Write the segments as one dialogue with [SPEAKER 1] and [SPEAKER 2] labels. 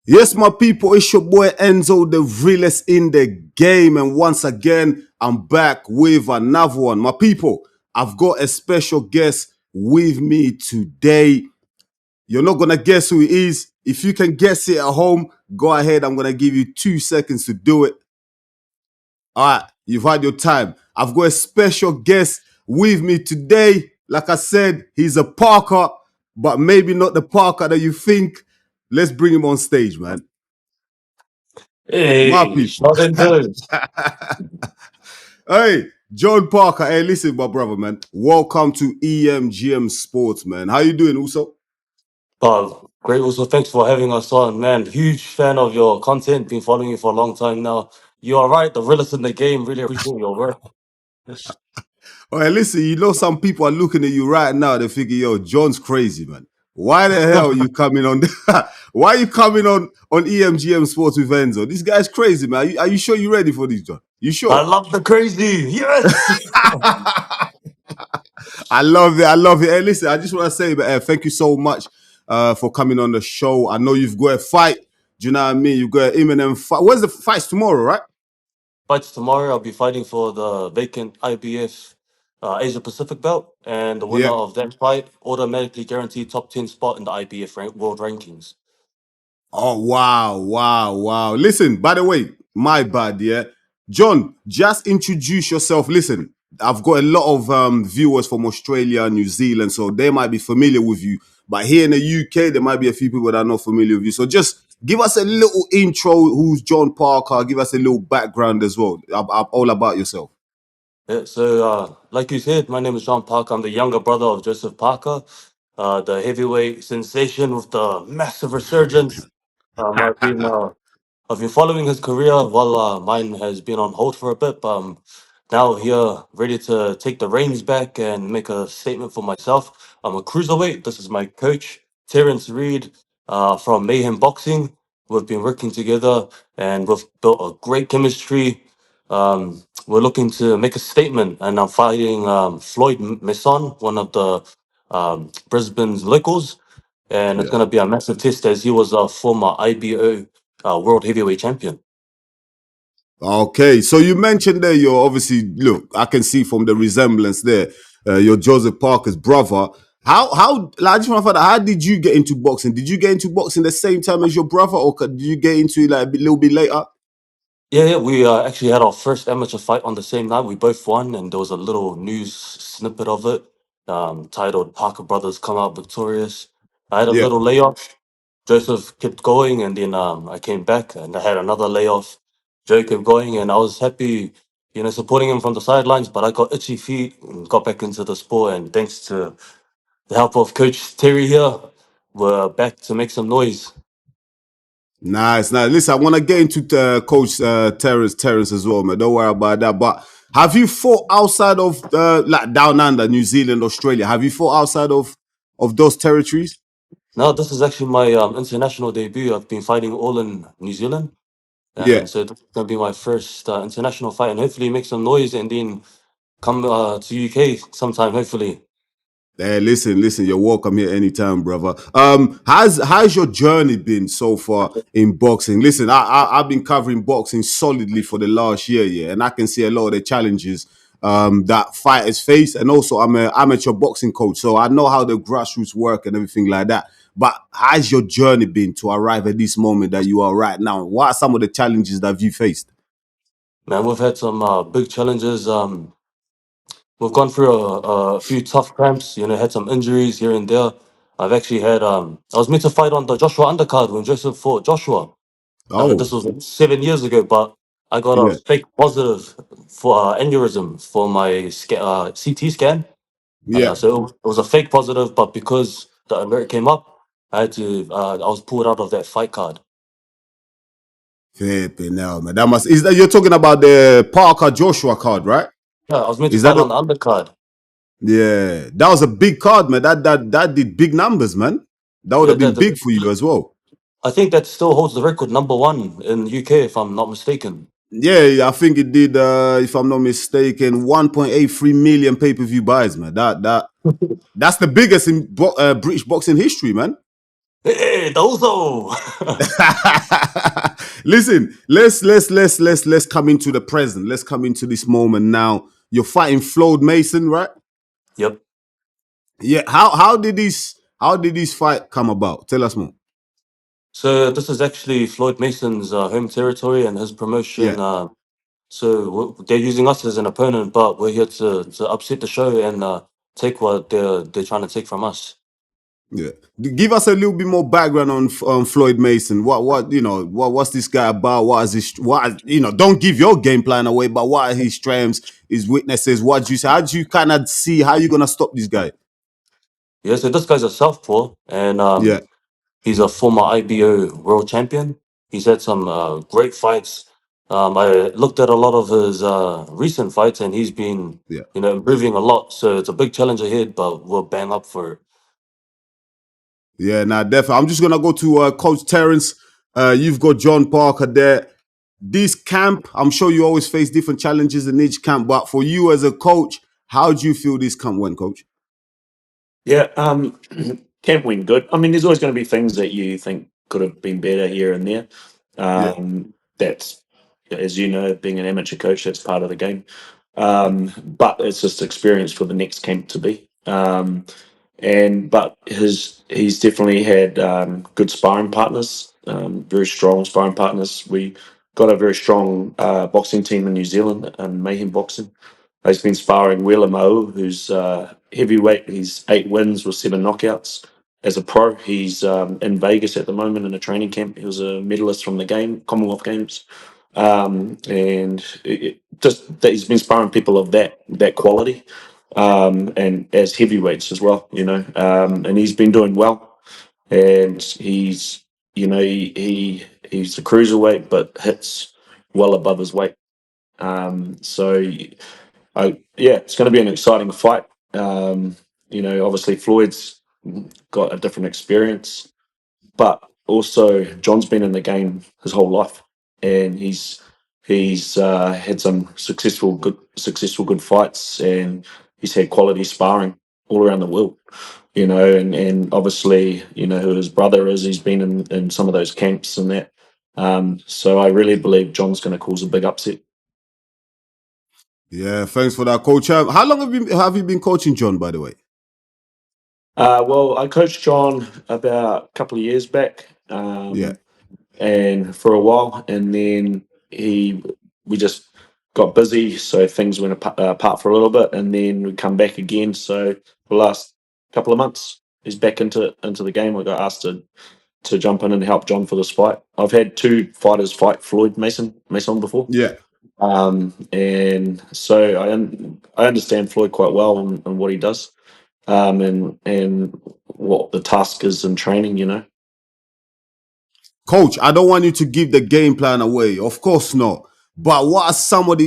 [SPEAKER 1] Yes, my people, it's your boy Enzo, the realest in the game. And once again, I'm back with another one. My people, I've got a special guest with me today. You're not going to guess who it is. If you can guess it at home, go ahead. I'm going to give you 2 seconds to do it. All right, you've had your time. I've got a special guest with me today. Like I said, he's a Parker, but maybe not the Parker that you think. Let's bring him on stage, man. My
[SPEAKER 2] Hey,
[SPEAKER 1] people.
[SPEAKER 2] shot and good.
[SPEAKER 1] Hey, John Parker. Hey, listen, my brother, man. Welcome to EMGM Sports, man. How you doing, also?
[SPEAKER 2] Great. Also, thanks for having us on, man. Huge fan of your content. Been following you for a long time now. You are right. The realest in the game. Really appreciate your work.
[SPEAKER 1] All right, listen, you know some people are looking at you right now. They figure, yo, John's crazy, man. Why the hell are you coming on? Why are you coming on EMGM Sports with Enzo? This guy's crazy, man. Are you sure you're ready for this, John? You
[SPEAKER 2] I
[SPEAKER 1] sure?
[SPEAKER 2] love the crazy. Yes.
[SPEAKER 1] I love it. I love it. Hey, listen, I just want to say, thank you so much for coming on the show. I know you've got a fight. Do you know what I mean? You've got an imminent fight. Where's the fight's tomorrow, right?
[SPEAKER 2] Fights tomorrow. I'll be fighting for the vacant IBF Asia Pacific belt, and the winner
[SPEAKER 1] Yeah.
[SPEAKER 2] of that fight automatically guaranteed top 10 spot in the IBF world rankings.
[SPEAKER 1] Oh, wow, wow, wow. Listen, by the way, my bad, yeah. John, just introduce yourself. Listen, I've got a lot of viewers from Australia and New Zealand, so they might be familiar with you. But here in the UK, there might be a few people that are not familiar with you. So just give us a little intro. Who's John Parker? Give us a little background as well, all about yourself.
[SPEAKER 2] Yeah, so, like you said, my name is John Parker. I'm the younger brother of Joseph Parker, the heavyweight sensation with the massive resurgence. Um, I've been uh, I've been following his career while mine has been on hold for a bit. But now here, ready to take the reins back and make a statement for myself. I'm a cruiserweight. This is my coach, Terrence Reed, from Mayhem Boxing. We've been working together and we've built a great chemistry. We're looking to make a statement, and I'm fighting Floyd Masson, one of the Brisbane's locals, and it's
[SPEAKER 1] Yeah.
[SPEAKER 2] going to be a massive test as he was a former IBO world heavyweight champion.
[SPEAKER 1] Okay, so you mentioned there you're obviously look. I can see from the resemblance there, you're Joseph Parker's brother. How? Like, I just want to find out, how did you get into boxing? Did you get into boxing the same time as your brother, or did you get into it like a little bit later?
[SPEAKER 2] Yeah, we actually had our first amateur fight on the same night. We both won, and there was a little news snippet of it titled Parker Brothers Come Out Victorious. I had a
[SPEAKER 1] Yeah.
[SPEAKER 2] little layoff. Joseph kept going, and then I came back and I had another layoff. Joe kept going, and I was happy, supporting him from the sidelines, but I got itchy feet and got back into the sport. And thanks to the help of Coach Terry here, we're back to make some noise.
[SPEAKER 1] Nice, nice. Listen, I want to get into Coach Terrence as well, man. Don't worry about that. But have you fought outside of like down under New Zealand, Australia? Have you fought outside of those territories?
[SPEAKER 2] Now, this is actually my international debut. I've been fighting all in New Zealand.
[SPEAKER 1] Yeah.
[SPEAKER 2] And so this is going to be my first international fight, and hopefully make some noise and then come to UK sometime, hopefully.
[SPEAKER 1] Hey, listen, you're welcome here anytime, brother. How's your journey been so far in boxing? Listen, I've been covering boxing solidly for the last year, yeah, and I can see a lot of the challenges that fighters face, and also I'm an amateur boxing coach, so I know how the grassroots work and everything like that. But how's your journey been to arrive at this moment that you are right now? What are some of the challenges that you faced?
[SPEAKER 2] Man, we've had some big challenges. We've gone through a few tough cramps, had some injuries here and there. I've actually had, I was meant to fight on the Joshua undercard when Joseph fought Joshua. This
[SPEAKER 1] Oh,
[SPEAKER 2] was 7 years ago, but I got a
[SPEAKER 1] yeah,
[SPEAKER 2] fake positive for aneurysm for my CT scan.
[SPEAKER 1] yeah.
[SPEAKER 2] So it was a fake positive, but because the alert came up, I was pulled out of that fight card.
[SPEAKER 1] Flipping hell, man. That must is that you're talking about the Parker Joshua card, right?
[SPEAKER 2] Yeah, I was meant to
[SPEAKER 1] Is that
[SPEAKER 2] fight on
[SPEAKER 1] the
[SPEAKER 2] the undercard.
[SPEAKER 1] Yeah, that was a big card, man. That did big numbers, man. That would
[SPEAKER 2] Yeah,
[SPEAKER 1] have been big for you as well.
[SPEAKER 2] I think that still holds the record number one in UK, if I'm not mistaken.
[SPEAKER 1] Yeah, yeah, I think it did. If I'm not mistaken, 1.83 million pay-per-view buys, man. That's the biggest in British boxing history, man.
[SPEAKER 2] Hey, Dozo!
[SPEAKER 1] Listen, let's come into the present. Let's come into this moment now. You're fighting Floyd Mason, right?
[SPEAKER 2] Yep.
[SPEAKER 1] Yeah. How did this fight come about? Tell us more.
[SPEAKER 2] So this is actually Floyd Mason's home territory and his
[SPEAKER 1] Yeah.
[SPEAKER 2] promotion. So they're using us as an opponent, but we're here to upset the show and take what they're trying to take from us.
[SPEAKER 1] Yeah. Give us a little bit more background on Floyd Mason. What's this guy about? What is his don't give your game plan away, but what are his strengths, his weaknesses? What do you say? How do you kind of see how you gonna stop this guy?
[SPEAKER 2] Yeah, so this guy's a southpaw, and
[SPEAKER 1] Yeah,
[SPEAKER 2] he's a former IBO world champion. He's had some great fights. I looked at a lot of his recent fights, and he's been,
[SPEAKER 1] yeah.
[SPEAKER 2] improving a lot. So it's a big challenge ahead, but we'll bang up for it.
[SPEAKER 1] Yeah, nah, definitely. I'm just gonna go to Coach Terrence. You've got John Parker there. This camp, I'm sure you always face different challenges in each camp, but for you as a coach, how do you feel this camp went, Coach?
[SPEAKER 3] Yeah, camp went good. I mean, there's always going to be things that you think could have been better here and there.
[SPEAKER 1] Yeah,
[SPEAKER 3] That's, as you know, being an amateur coach, that's part of the game. But it's just experience for the next camp to be. But he's definitely had good sparring partners, very strong sparring partners. We got a very strong boxing team in New Zealand and Mayhem Boxing. He's been sparring Wheeler Mo, who's heavyweight. He's 8 wins with 7 knockouts. As a pro, he's in Vegas at the moment in a training camp. He was a medalist from the Commonwealth Games, just that he's been sparring people of that quality, and as heavyweights as well. And he's been doing well. And he's a cruiserweight, but hits well above his weight. So yeah, it's going to be an exciting fight. Obviously Floyd's got a different experience, but also John's been in the game his whole life, and he's had some successful good fights, and he's had quality sparring all around the world. And obviously, who his brother is. He's been in some of those camps and that. So I really believe John's going to cause a big upset.
[SPEAKER 1] yeah. Thanks for that, Coach. How long have you been coaching John, by the way?
[SPEAKER 3] Well, I coached John about a couple of years back,
[SPEAKER 1] Yeah,
[SPEAKER 3] and for a while, and then we just got busy, so things went apart for a little bit, and then we come back again. So the last couple of months, he's back into the game. I got asked to jump in and help John for this fight. I've had two fighters fight Floyd Mason before,
[SPEAKER 1] yeah.
[SPEAKER 3] and so I understand Floyd quite well and what he does, and what the task is in training.
[SPEAKER 1] Coach, I don't want you to give the game plan away. Of course not. But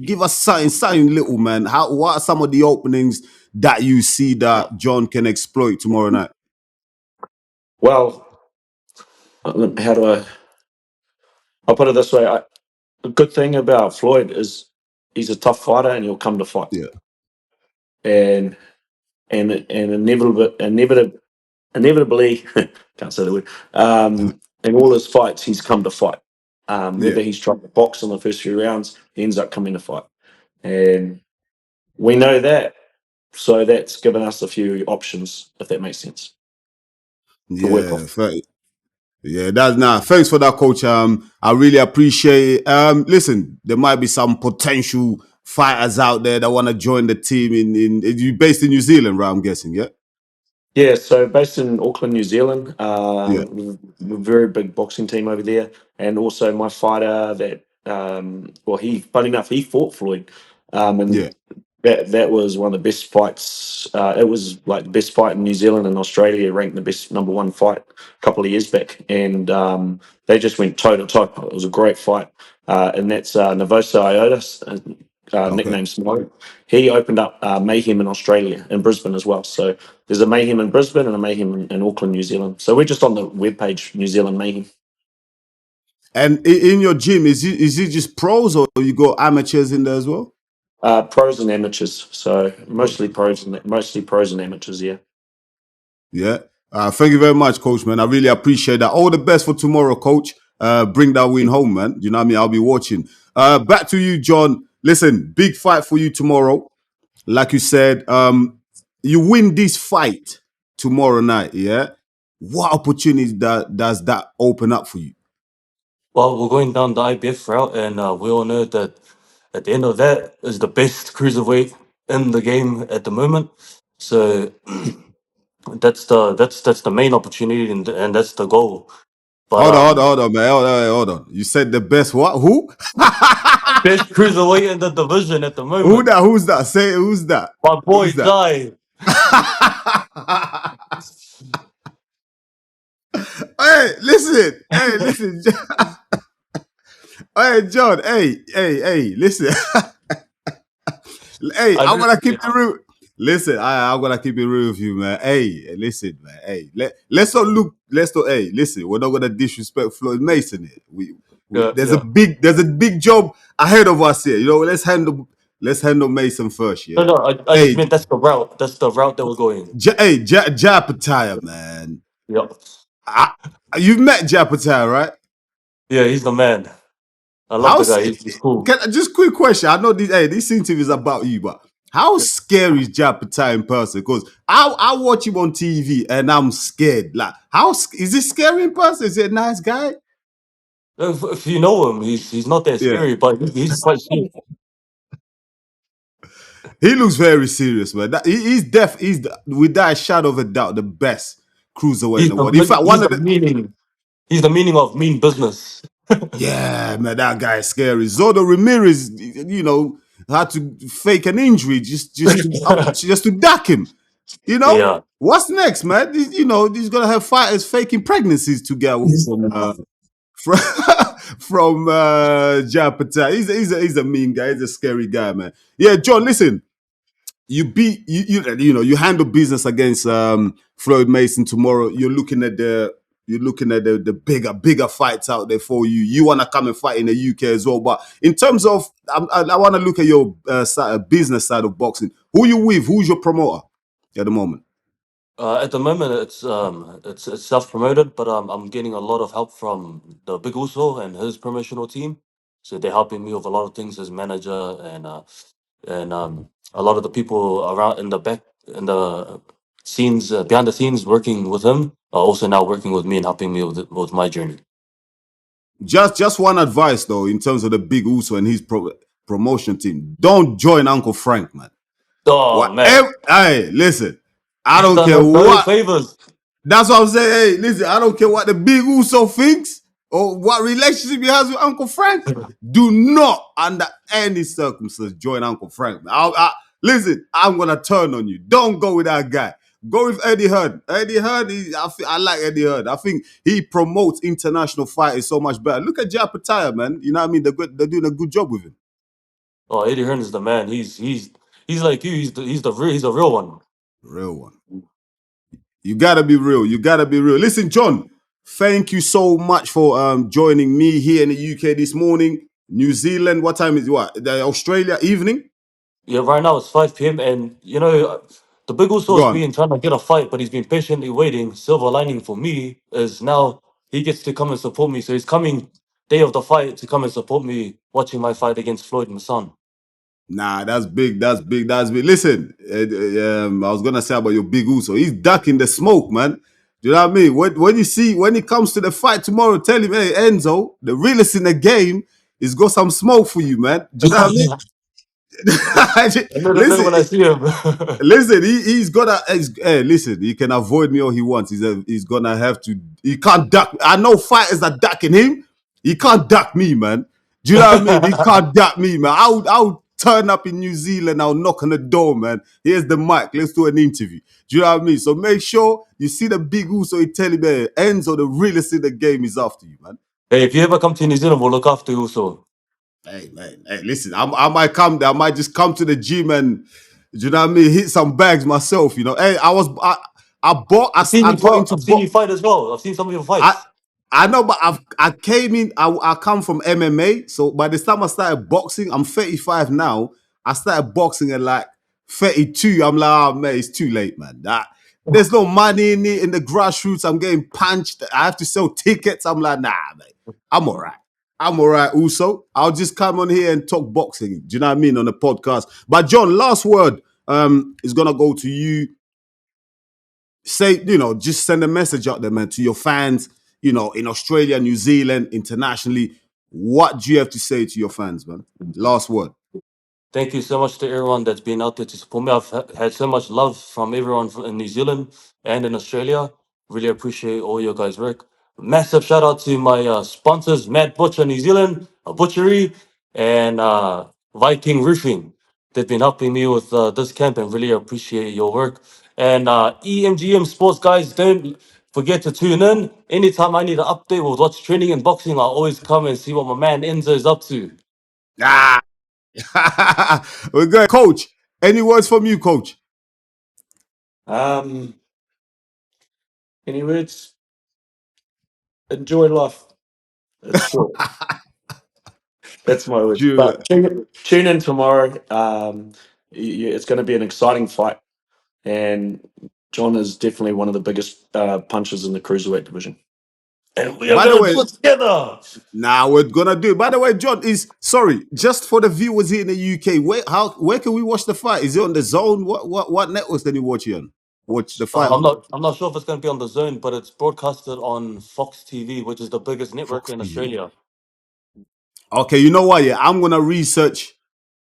[SPEAKER 1] give us something little, man. What are some of the openings that you see that John can exploit tomorrow night?
[SPEAKER 3] Well, how do I'll put it this way. The good thing about Floyd is he's a tough fighter and he'll come to fight.
[SPEAKER 1] Yeah,
[SPEAKER 3] And inevitably, can't say the word. In all his fights, he's come to fight.
[SPEAKER 1] yeah,
[SPEAKER 3] Whether he's tried to box in the first few rounds, he ends up coming to fight, and we know that. So that's given us a few options, if that makes sense, to work
[SPEAKER 1] yeah.
[SPEAKER 3] off.
[SPEAKER 1] Yeah, that's nah. Thanks for that, Coach. I really appreciate it. Listen, there might be some potential fighters out there that want to join the team. You based in New Zealand, right? I'm guessing. Yeah,
[SPEAKER 3] Yeah, so based in Auckland, New Zealand,
[SPEAKER 1] yeah,
[SPEAKER 3] we're a very big boxing team over there, and also my fighter that, funny enough, he fought Floyd,
[SPEAKER 1] yeah.
[SPEAKER 3] and that was one of the best fights. It was like the best fight in New Zealand and Australia, ranked the best number one fight a couple of years back, and they just went toe to toe. It was a great fight, and that's Navosa Iotis,
[SPEAKER 1] Okay.
[SPEAKER 3] nicknamed Smoke. He opened up Mayhem in Australia, in Brisbane as well. So there's a Mayhem in Brisbane and a Mayhem in Auckland, New Zealand. So we're just on the webpage, New Zealand Mayhem.
[SPEAKER 1] And in your gym, is it just pros or you got amateurs in there as well?
[SPEAKER 3] Pros and amateurs. So
[SPEAKER 1] Pros.
[SPEAKER 3] mostly pros and amateurs. Yeah.
[SPEAKER 1] Yeah. Thank you very much, Coach, man. I really appreciate that. All the best for tomorrow, Coach. Bring that win home, man. You know what I mean? I'll be watching. Back to you, John. Listen, big fight for you tomorrow. Like you said, you win this fight tomorrow night, yeah? What opportunities does that open up for you?
[SPEAKER 2] Well, we're going down the IBF route, and we all know that at the end of that is the best cruiserweight in the game at the moment. So that's the main opportunity, and that's the goal. But
[SPEAKER 1] Hold on, man. Hold on. You said the best what? Who?
[SPEAKER 2] best cruiserweight in the division at the
[SPEAKER 1] Who
[SPEAKER 2] moment,
[SPEAKER 1] that? Who's that? Say it. Who's that?
[SPEAKER 2] my boy
[SPEAKER 1] Who's that?
[SPEAKER 2] Jai.
[SPEAKER 1] Hey, listen. Hey, listen. Hey, John. Hey. Listen. Hey,
[SPEAKER 2] I
[SPEAKER 1] I'm
[SPEAKER 2] re-
[SPEAKER 1] gonna keep
[SPEAKER 2] yeah,
[SPEAKER 1] it real. Listen, I'm gonna keep it real with you, man. Hey, listen, man. Hey, let's not look. Let's not. Hey, listen. We're not gonna disrespect Floyd Mason here.
[SPEAKER 2] yeah,
[SPEAKER 1] There's
[SPEAKER 2] yeah.
[SPEAKER 1] there's a big job ahead of us here. You know, let's handle Mason first.
[SPEAKER 2] No,
[SPEAKER 1] Yeah.
[SPEAKER 2] no. I just
[SPEAKER 1] Hey,
[SPEAKER 2] meant that's the route. That's the route that we're going.
[SPEAKER 1] Opetaia, man.
[SPEAKER 2] Yeah,
[SPEAKER 1] I, you've met Opetaia, right?
[SPEAKER 2] yeah. He's the man. I love
[SPEAKER 1] How
[SPEAKER 2] the guy.
[SPEAKER 1] sc-
[SPEAKER 2] He's cool.
[SPEAKER 1] just quick question. I know this interview is about you, but how scary is Japata in person? Because I watch him on TV and I'm scared. Like, is this scary in person? Is he a nice guy?
[SPEAKER 2] If you know him, he's not that
[SPEAKER 1] Yeah,
[SPEAKER 2] scary, but he's quite serious.
[SPEAKER 1] he looks very serious, man. He's deaf. Without a shadow of a doubt the best cruiserweight in
[SPEAKER 2] He's
[SPEAKER 1] the world. In
[SPEAKER 2] the
[SPEAKER 1] fact,
[SPEAKER 2] he's
[SPEAKER 1] one of
[SPEAKER 2] the
[SPEAKER 1] the
[SPEAKER 2] meaning. He's the meaning of mean business.
[SPEAKER 1] yeah, man, that guy is scary. Zodo Ramirez, had to fake an injury just to duck him. You know,
[SPEAKER 2] Yeah.
[SPEAKER 1] what's next, man? He's gonna have fighters faking pregnancies to get away from from Jai Patel. He's a mean guy. He's a scary guy, man. Yeah, John. Listen, you beat you handle business against Floyd Mason tomorrow. You're looking at the bigger fights out there for you. You want to come and fight in the UK as well. But in terms of, I want to look at your business side of boxing. Who you with? Who's your promoter at the moment?
[SPEAKER 2] At the moment, it's self promoted, but I'm getting a lot of help from the Big Uso and his promotional team. So they're helping me with a lot of things as manager, and a lot of the people around in the back in the scenes behind the scenes working with him are also now working with me and helping me with my journey.
[SPEAKER 1] Just one advice though, in terms of the Big Uso and his promotion team. Don't join Uncle Frank, man.
[SPEAKER 2] Oh man,
[SPEAKER 1] Whatever. Hey, listen. I
[SPEAKER 2] he's
[SPEAKER 1] don't
[SPEAKER 2] done
[SPEAKER 1] care
[SPEAKER 2] us no
[SPEAKER 1] what.
[SPEAKER 2] favors.
[SPEAKER 1] That's what I'm saying. Hey, listen. I don't care what the Big Uso thinks or what relationship he has with Uncle Frank. Do not, under any circumstance, join Uncle Frank. Man. Listen. I'm gonna turn on you. Don't go with that guy. Go with Eddie Hearn. Eddie Hearn. I like Eddie Hearn. I think he promotes international fighters so much better. Look at Japataya, man. You know what I mean? They're doing a good job with him.
[SPEAKER 2] Oh, Eddie Hearn is the man. He's like you. He's a real one.
[SPEAKER 1] Real one. You gotta be real. You gotta be real. Listen, John, thank you so much for joining me here in the UK this morning. New Zealand, what time is it? What? The Australia evening?
[SPEAKER 2] Yeah, right now it's 5 p.m. and the Big Uso
[SPEAKER 1] Go
[SPEAKER 2] has
[SPEAKER 1] on.
[SPEAKER 2] been trying to get a fight, but he's been patiently waiting. Silver lining for me is now he gets to come and support me. So he's coming day of the fight to come and support me, watching my fight against Floyd Masson.
[SPEAKER 1] Nah, that's big. That's big. That's big. Listen, I was gonna say about your Big Uso. He's ducking the smoke, man. Do you know what I mean? When he comes to the fight tomorrow, tell him, hey Enzo, the realest in the game is got some smoke for you, man. Do you know what I mean?
[SPEAKER 2] And then
[SPEAKER 1] Listen,
[SPEAKER 2] when I see him,
[SPEAKER 1] listen, he's gonna. Hey, listen, he can avoid me all he wants. He's gonna have to. He can't duck. I know fighters are ducking him. He can't duck me, man. Do you know what I mean? He can't duck me, man. I'll turn up in New Zealand. I'll knock on the door, man. Here's the mic. Let's do an interview. Do you know what I mean? So make sure you see the Big Uso. He tell him, hey, Enzo, the realest in the game is after you, man.
[SPEAKER 2] hey, if you ever come to New Zealand, we'll look after you. So
[SPEAKER 1] Hey man, hey, listen, I might come there. I might just come to the gym and you know what I mean, hit some bags myself. Hey, I bought I got into
[SPEAKER 2] I've seen you
[SPEAKER 1] box.
[SPEAKER 2] fight as well. I've seen some of your
[SPEAKER 1] I
[SPEAKER 2] fights.
[SPEAKER 1] I know, but I came in. I come from MMA, so by the time I started boxing, I'm 35 now. I started boxing at like 32. I'm like, oh man, it's too late, man. There's no money in it in the grassroots. I'm getting punched. I have to sell tickets. I'm like, nah, mate. I'm all right. I'm all right. Also, I'll just come on here and talk boxing. Do you know what I mean on the podcast? But John, last word is gonna go to you. Say, just send a message out there, man, to your fans. In Australia, New Zealand, internationally. What do you have to say to your fans, man? Last word.
[SPEAKER 2] Thank you so much to everyone that's been out there to support me. I've had so much love from everyone in New Zealand and in Australia. Really appreciate all your guys' work. Massive shout out to my sponsors, Mad Butcher New Zealand, a butchery, and Viking Roofing. They've been helping me with this camp and really appreciate your work. And EMGM Sports guys, don't forget to tune in. Anytime I need an update with what's trending in boxing, I'll always come and see what my man Enzo is up to.
[SPEAKER 1] Ah, we're good. Coach, any words from you, Coach?
[SPEAKER 3] Um, any words? Enjoy life. It's short. That's my words. But tune in tomorrow. It's going to be an exciting fight, and John is definitely one of the biggest punchers in the cruiserweight division.
[SPEAKER 2] And we are
[SPEAKER 1] By the
[SPEAKER 2] gonna
[SPEAKER 1] way,
[SPEAKER 2] do it together.
[SPEAKER 1] now we're gonna do it. By the way, John, just for the viewers here in the UK. Where can we watch the fight? Is it on the Zone? What networks can you watch it on? Watch the fight on
[SPEAKER 2] I'm not sure if it's gonna be on the Zone, but it's broadcasted on Fox TV, which is the biggest network
[SPEAKER 1] Fox
[SPEAKER 2] in
[SPEAKER 1] TV.
[SPEAKER 2] Australia.
[SPEAKER 1] Okay, you know what? Yeah, I'm gonna research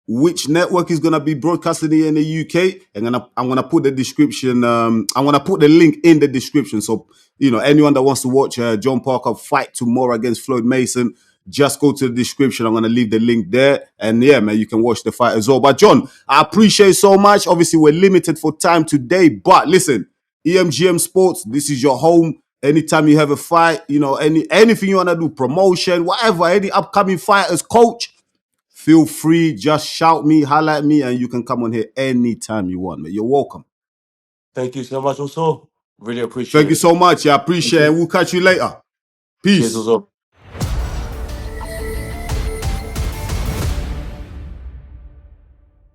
[SPEAKER 1] which network is gonna be broadcasting here in the UK, and I'm gonna put the description. I'm gonna put the link in the description, so anyone that wants to watch John Parker fight tomorrow against Floyd Mason, just go to the description. I'm gonna leave the link there, and yeah, man, you can watch the fight as well. But John, I appreciate so much. Obviously, we're limited for time today, but listen, EMGM Sports, this is your home. Anytime you have a fight, anything you wanna do, promotion, whatever, any upcoming fighters, coach. Feel free, just shout me, holler at me, and you can come on here anytime you want, man. You're welcome.
[SPEAKER 2] Thank you so much, also. Really appreciate
[SPEAKER 1] Thank you
[SPEAKER 2] it.
[SPEAKER 1] so much. I
[SPEAKER 2] Thank
[SPEAKER 1] appreciate it.
[SPEAKER 2] you.
[SPEAKER 1] We'll catch you later.
[SPEAKER 2] Cheers,
[SPEAKER 1] Peace.
[SPEAKER 2] also.